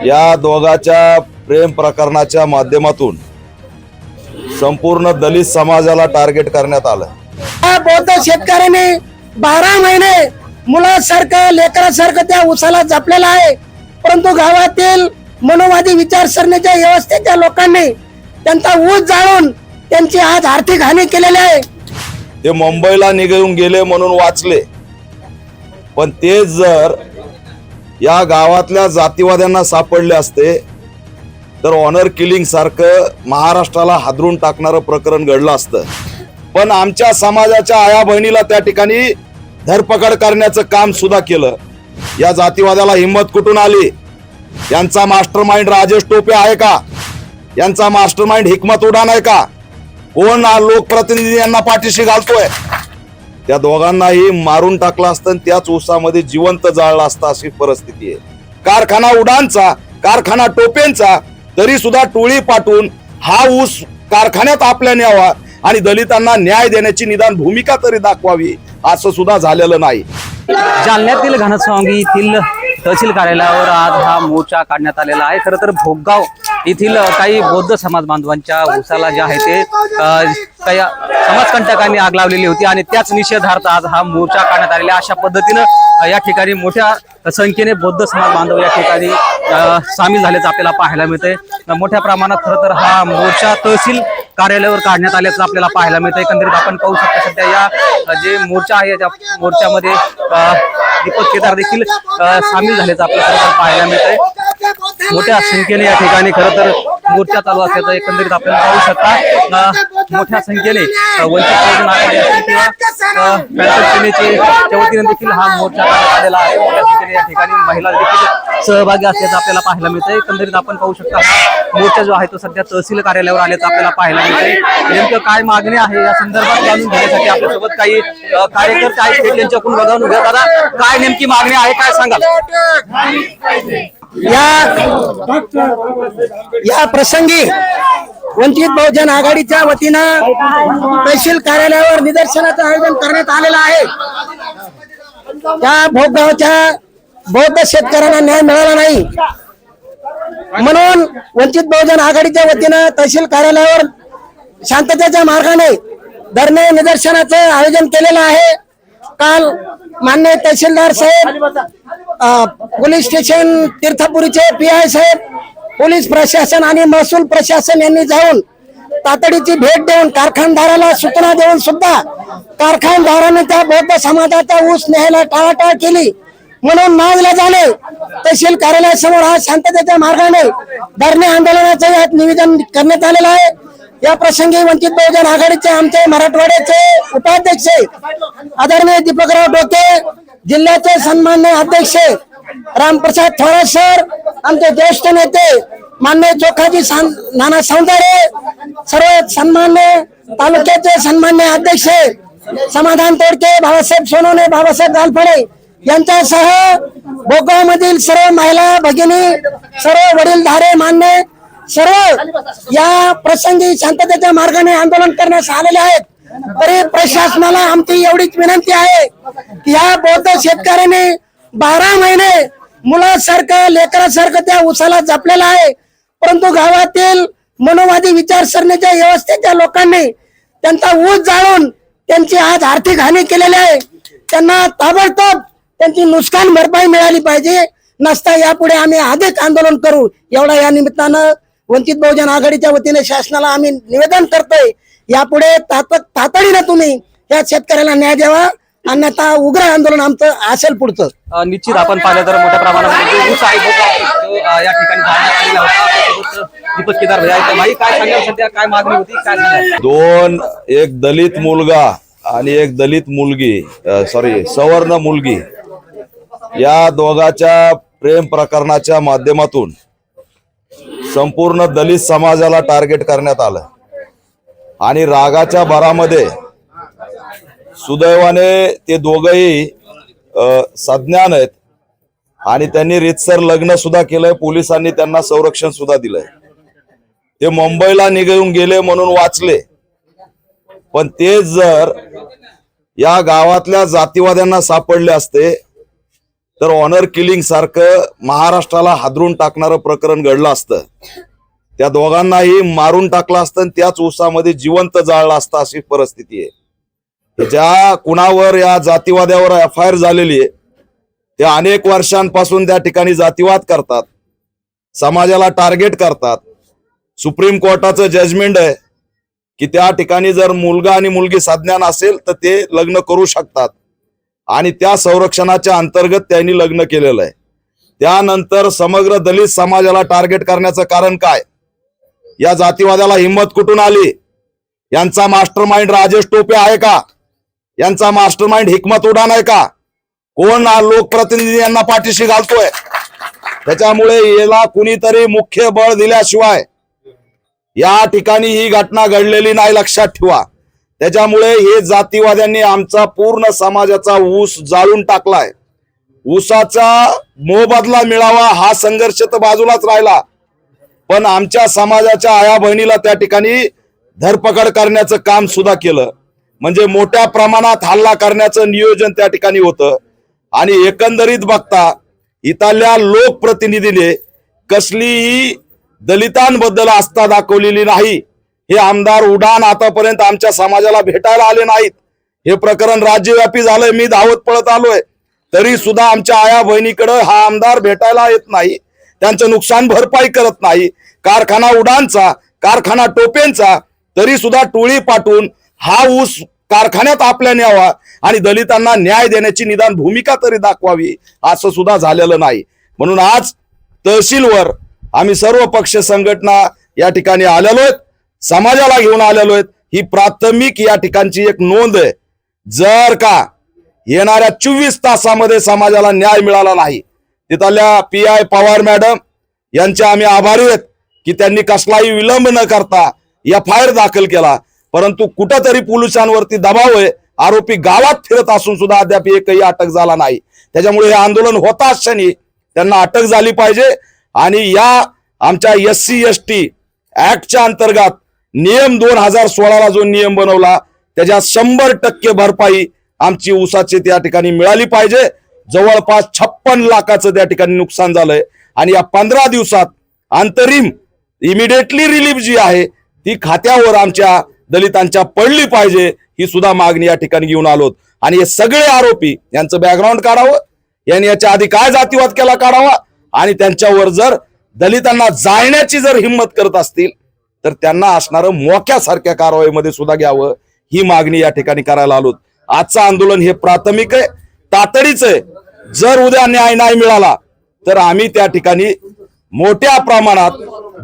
या दोघाच्या प्रेम प्रकरणाच्या माध्यमातून संपूर्ण दलित समाजाला टार्गेट करण्यात आलं। या बौद्ध शेतकऱ्याने 12 महिने मुलासारखं लेकरासारखं त्या उसाला जपलेला आहे, परंतु गावातील मनोवादी विचारसरणीच्या व्यवस्थेच्या लोकांनी त्यांचा ऊस जाळून त्यांची आज आर्थिक हानी केलेली आहे। ते मुंबईला निघून गेले म्हणून वाचले, पण ते जर या गावातल्या जातीवाद्यांना सापडले असते तर ऑनर किलिंग सारखं महाराष्ट्राला हादरून टाकणारं प्रकरण घडलं असतं। पण आमच्या समाजाच्या आया बहिणीला त्या ठिकाणी धरपकड करण्याचं काम सुद्धा केलं। या जातीवाद्याला हिंमत कुठून आली? यांचा मास्टरमाइंड राजेश टोपे आहे का? यांचा मास्टरमाइंड हिकमत उडान आहे का? कोण लोकप्रतिनिधी यांना पाठीशी घालतोय? त्या दोघांनाही मारून टाकलं असतं, त्याच ऊसामध्ये जिवंत जाळलं असतं, अशी परिस्थिती आहे। कारखाना उडानचा, कारखाना टोपेंचा, तरी सुद्धा टोळी पाठवून हा ऊस कारखान्यात आपल्या न्यावा आणि दलितांना न्याय देण्याची निदान भूमिका तरी दाखवावी, असं सुद्धा झालेलं नाही। जालन्यातील घनसावंगी येथील तहसील कार्यालयावर आज हा मोर्चा काढण्यात आलेला आहे। खरं तर भोगगाव येथील काही बौद्ध समाज बांधवांच्या उसाला जे आहे ते काही समाजकंटकांनी आग लावलेली होती आणि त्याच निषेधार्थ आज हा मोर्चा काढण्यात आलेला। अशा पद्धतीनं या ठिकाणी मोठ्या संख्येने बौद्ध समाज बांधव या ठिकाणी सामील झाल्याचं आपल्याला पाहायला मिळतंय। मोठ्या प्रमाणात खरं तर हा मोर्चा तहसील कार्यालयावर काढण्यात आल्याचं आपल्याला पाहायला मिळतंय। एकंदरीत आपण पाहू शकता सध्या या जे मोर्चा आहे या मोर्चामध्ये दीपक केदार देखील सामील झाल्याचं आपल्याला पाहायला मिळतंय। मोठ्या संख्येने या ठिकाणी खरं तर मोर्चा चालू असल्याचं एकंदरीत आपण पाहू शकता। मोठ्या संख्येने वंचित बहुजन आघाडी असेल किंवा पॅन्थर सेनेच्या वतीने देखील हा मोर्चा करण्यात आलेला आहे। मोठ्या संख्येने या ठिकाणी महिला देखील सहभागी असल्याचं आपल्याला पाहायला मिळतंय। एकंदरीत आपण पाहू शकता हा मोर्चा जो आहे तो सध्या तहसील कार्यालयावर आल्याचं आपल्याला पाहायला मिळतंय। नेमकं काय मागणी आहे या संदर्भात जाणून घेण्यासाठी आपल्यासोबत काही कार्यकर्ते आहेत, त्यांच्याकडून बघावून घेऊया। दादा, काय नेमकी मागणी आहे, काय सांगाल? या प्रसंगी वंचित बहुजन आघाडीच्या वतीनं तहसील कार्यालयावर निदर्शनाचं आयोजन करण्यात आलेलं आहे। त्या भोगगावच्या बौद्ध शेतकऱ्यांना न्याय मिळाला नाही म्हणून वंचित बहुजन आघाडीच्या वतीनं तहसील कार्यालयावर शांततेच्या मार्गाने धरणे निदर्शनाचं आयोजन केलेलं आहे। काल माननीय तहसीलदार साहेब, पोलीस स्टेशन तीर्थपुरीचे PI साहेब, पोलीस प्रशासन आणि महसूल प्रशासन यांनी जाऊन तातडीची भेट देऊन कारखानदाराला सूचना देऊन सुद्धा कारखानदाराने त्या बौद्ध समाजाचा ऊस न्यायला टाळाटाळ केली म्हणून नाईलाजाने तहसील कार्यालयासमोर आज शांततेच्या मार्गाने धरणे आंदोलनाचं यात निवेदन करण्यात आलेलं आहे। या प्रसंगी वंचित बहुजन आघाडीचे आमचे मराठवाड्याचे उपाध्यक्ष आदरणीय दीपकराव डोके, जिल्ह्याचे सन्माननीय अध्यक्ष रामप्रसाद थोरात सर, आमचे ज्येष्ठ नेते माननीय चोखाजी नाना सौंदर्य, सर्व सन्मान्य तालुक्याचे सन्मान्य अध्यक्ष समाधान तोडके, भाऊसाहेब सोनवणे, बाबासाहेब गालफळे यांच्यासह भोगाव मधील सर्व महिला भगिनी, सर्व वडीलधारे मान्य सर्व या प्रसंगी शांततेच्या मार्गाने आंदोलन करण्यास आलेले आहेत। तरी प्रशासनाला आमची एवढीच विनंती आहे की या बौद्ध शेतकऱ्याने 12 महिने मुलासारखं लेकरासारखं त्या उसाला जपलेला आहे, परंतु गावातील मनोवादी विचारसरणीच्या व्यवस्थेच्या लोकांनी त्यांचा ऊस जाळून त्यांची आज आर्थिक हानी केलेली आहे। त्यांना ताबडतोब त्यांची नुकसान भरपाई मिळाली पाहिजे, नसता यापुढे आम्ही अधिक आंदोलन करू, एवढा या निमित्तानं वंचित बहुजन आघाडीच्या वतीने शासनाला आम्ही निवेदन करतोय। यापुढे तातडीने तुम्ही या शेतकऱ्याला न्याय द्यावा, अन्यथा उग्र आंदोलन आमचं असेल पुढचं। निश्चित आपण पाहिलं तर मोठ्या प्रमाणात ऊस आहे या ठिकाणी जाण्यात आलेला होता। दीपक केदार भैया, भाई काय सांगाल, सध्या काय मागणी होती, काय सांगाल? एक दलित मुलगा आणि एक दलित मुलगी, सवर्ण मुलगी, या दोघाच्या प्रेम प्रकरणाच्या माध्यमातून संपूर्ण दलित समाजाला टार्गेट करण्यात आलं आणि रागाच्या भरामध्ये सुदैवाने ते दोघंही सज्ञान आहेत आणि त्यांनी रीतसर लग्न सुद्धा केलंय। पोलिसांनी त्यांना संरक्षण सुद्धा दिलंय। ते मुंबईला निघून गेले म्हणून वाचले, पण ते जर या गावातल्या जातीवाद्यांना सापडले असते तर ऑनर किलिंग सारखं महाराष्ट्राला हादरून टाकणारं प्रकरण घडलं असतं. त्या दोघांनाही मारून टाकलं असतं आणि त्याच ऊसामध्ये जिवंत जाळलं असतं अशी परिस्थिती आहे. ज्या कुणावर या जातीवाद्यावर FIR झालेली आहे त्या अनेक वर्षांपासून त्या ठिकाणी जातीवाद करतात, समाजाला टार्गेट करतात. सुप्रीम कोर्टाचं जजमेंट आहे की त्या ठिकाणी जर मुलगा आणि मुलगी साज्ञान असेल तर ते लग्न करू शकतात आणि त्या संरक्षणाच्या अंतर्गत त्यांनी लग्न केलेलं आहे. त्यानंतर समग्र दलित समाजाला टार्गेट करण्याचं कारण काय? या जातीवाद्याला हिंमत कुठून आली? यांचा मास्टरमाइंड राजेश टोपे आहे का? यांचा मास्टरमाइंड हिकमत उडान आहे का? कोण लोकप्रतिनिधी यांना पाठीशी घालतोय? त्याच्यामुळे याला कुणीतरी मुख्य बळ दिल्याशिवाय या ठिकाणी ही घटना घडलेली नाही, लक्षात ठेवा. त्याच्यामुळे हे जातीवाद्यांनी आमचा पूर्ण समाजाचा ऊस जाळून टाकलाय. ऊसाचा मोबदला मिळावा हा संघर्ष तर बाजूलाच राहिला, पण आमच्या समाजाच्या आया बहिणीला त्या ठिकाणी धरपकड करण्याचं काम सुद्धा केलं. म्हणजे मोठ्या प्रमाणात हल्ला करण्याचं नियोजन त्या ठिकाणी होतं. आणि एकंदरीत बघता इथल्या लोकप्रतिनिधीने कसलीही दलितांबद्दल आस्था दाखवलेली नाही. हे आमदार उडान आतापर्यंत आमच्या समाजाला भेटायला आले नाहीत. हे प्रकरण राज्यव्यापी झालंय, मी धावत पळत आलोय, तरी सुद्धा आमच्या आया बहिणीकडे हा आमदार भेटायला येत नाही, त्यांचं नुकसान भरपाई करत नाही. कारखाना उडानचा, कारखाना टोपेंचा, तरी सुद्धा टोळी पाठवून हा ऊस कारखान्यात आपल्या न्यावा आणि दलितांना न्याय देण्याची निदान भूमिका तरी दाखवावी, असं सुद्धा झालेलं नाही. म्हणून आज तहसीलवर आम्ही सर्व पक्ष संघटना या ठिकाणी आलेलो आहेत, समाजाला घेऊन आलेलो आहेत. ही प्राथमिक या ठिकाणची एक नोंद आहे. जर का येणाऱ्या 24 तासामध्ये समाजाला न्याय मिळाला नाही, तिथल्या PI पवार मॅडम यांचे आम्ही आभारी आहेत की त्यांनी कसलाही विलंब न करता FIR दाखल केला. परंतु कुठंतरी पोलिसांवरती दबाव आहे, आरोपी गावात फिरत असून सुद्धा अद्याप एकही अटक झाला नाही. त्याच्यामुळे हे आंदोलन होता क्षणी त्यांना अटक झाली पाहिजे आणि या आमच्या SC ST ऍक्टच्या अंतर्गत नियम 2016ला जो नियम बनवला त्याच्यात 100% भरपाई आमची ऊसाची त्या ठिकाणी मिळाली पाहिजे. जवळपास 56 लाखाचं त्या ठिकाणी नुकसान झालंय आणि या 15 दिवसात अंतरिम इमिडिएटली रिलीफ जी आहे ती खात्यावर आमच्या दलितांच्या पडली पाहिजे, ही सुद्धा मागणी या ठिकाणी घेऊन आलोत. आणि हे सगळे आरोपी यांचं बॅकग्राऊंड काढावं, यांनी याच्या आधी काय जातीवाद केला काढावा आणि त्यांच्यावर जर दलितांना जाळण्याची जर हिंमत करत असतील तर त्यांना असणारं मोक्यासारख्या कारवाईमध्ये सुद्धा घ्यावं, ही मागणी या ठिकाणी करायला आलोत. आजचं आंदोलन हे प्राथमिक आहे, तातडीचं आहे. जर उद्या न्याय नाही मिळाला तर आम्ही त्या ठिकाणी मोठ्या प्रमाणात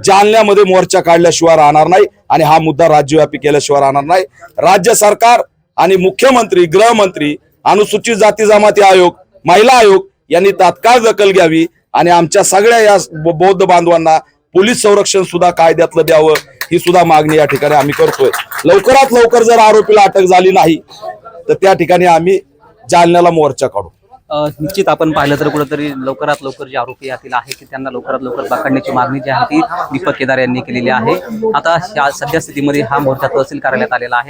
जालन्यामध्ये मोर्चा काढल्याशिवाय राहणार नाही आणि हा मुद्दा राज्यव्यापी केल्याशिवाय राहणार नाही. राज्य सरकार आणि मुख्यमंत्री, गृहमंत्री, अनुसूचित जाती जमाती आयोग, महिला आयोग यांनी तात्काळ दखल घ्यावी आणि आमच्या सगळ्या या बौद्ध बांधवांना पोलीस संरक्षण सुद्धा कायद्यातलं द्यावं, ही सुद्धा मागणी या ठिकाणी आम्ही करतोय. लवकरात लवकर जर आरोपीला अटक झाली नाही तर त्या ठिकाणी आम्ही जालन्याला मोर्चा काढू. निश्चित आपण पाहिलं तर कुठेतरी लवकरात लवकर जे आरोपी यातील आहे की त्यांना लवकरात लवकर पकडण्याची मागणी जी आहे ती दीपक केदार यांनी केलेली आहे. आता या सध्या स्थितीमध्ये हा मोर्चा तहसील कार्यालयात आलेला आहे.